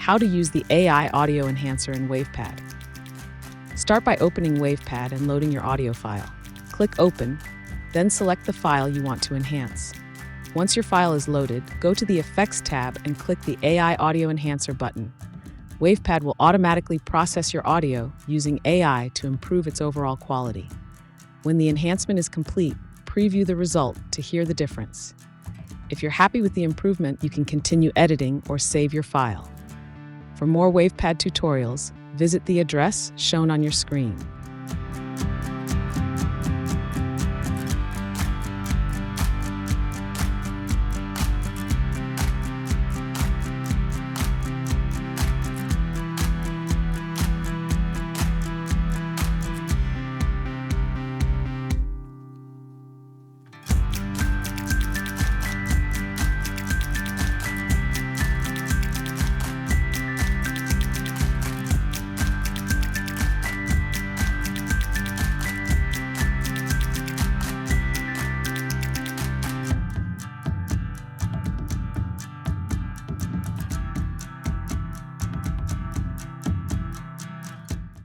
how to use the AI audio enhancer in WavePad. Start by opening WavePad and loading your audio file. Click Open, then select the file you want to enhance. Once your file is loaded, go to the Effects tab and click the AI Audio Enhancer button. WavePad will automatically process your audio using AI to improve its overall quality. When the enhancement is complete, preview the result to hear the difference. If you're happy with the improvement, you can continue editing or save your file. For more WavePad tutorials, visit the address shown on your screen.